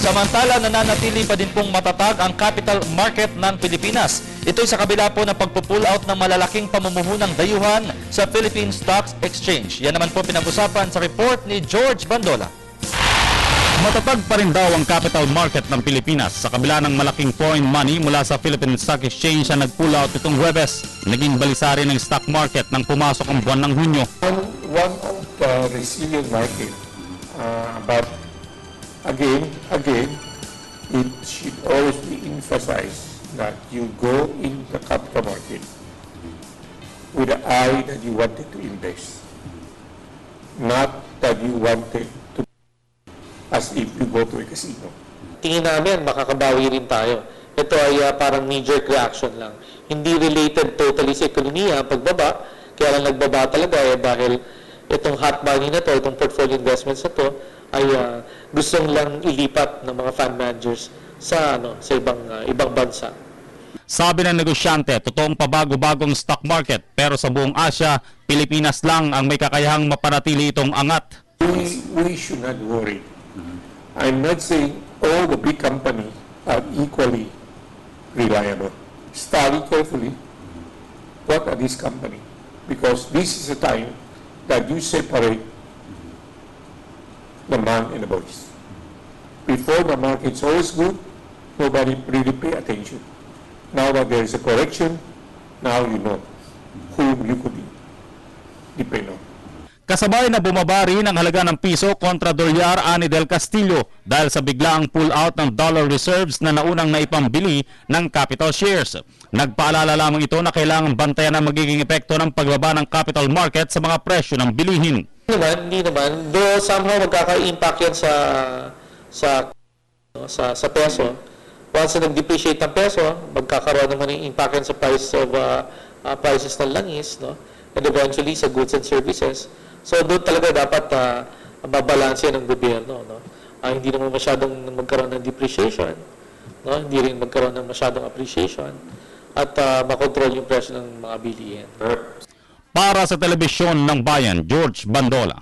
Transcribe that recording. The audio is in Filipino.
Samantala, nananatili pa din pong matatag ang capital market ng Pilipinas. Ito'y sa kabila po ng pagpupull out ng malalaking pamumuhunang dayuhan sa Philippine Stock Exchange. Yan naman po pinag-usapan sa report ni George Bandola. Matatag pa rin daw ang capital market ng Pilipinas sa kabila ng malaking foreign money mula sa Philippine Stock Exchange na nag-pull out itong Huwebes. Naging balisa rin ng stock market nang pumasok ang buwan ng Hunyo. One of the resilient market, but again, it should always be emphasized that you go in the capital market with the eye that you wanted to invest, not that you wanted to as if you go to a casino. Tingin namin makakabawi rin tayo. Ito ay parang knee-jerk reaction lang. Hindi related totally sa ekonomiya, pagbaba. Kaya lang nagbaba talaga dahil itong hot money na to, itong portfolio investments na to, ay gustong lang ilipat ng mga fund managers sa ibang bansa. Sabi ng negosyante, totoong pabago-bagong stock market pero sa buong Asia, Pilipinas lang ang may kakayahang mapanatili itong angat. We should not worry. I'm not saying all the big companies are equally reliable. Study carefully what are these companies, because this is a time that you separate the man and the boys. Before, the market's always good, nobody really pay attention. Now that there is a correction, now you know whom you could depend on. Kasabay na bumaba rin ang halaga ng piso kontra dolyar ani Del Castillo dahil sa biglaang pull-out ng dollar reserves na naunang naipambili ng capital shares. Nagpaalala lamang ito na kailangang bantayan ang magiging epekto ng pagbaba ng capital market sa mga presyo ng bilihin. Hindi naman. Though somehow magkaka-impact yan sa peso. Once na nag-depreciate ng peso, magkakaroon naman ng impact yan sa prices ng langis, no? And eventually sa goods and services. So doon talaga dapat mabalanse ng gobyerno, no? Hindi naman masyadong magkaroon ng depreciation, no? Hindi rin magkaroon ng masyadong appreciation at makontrol yung presyo ng mga bilihin. Para sa telebisyon ng bayan, George Bandola.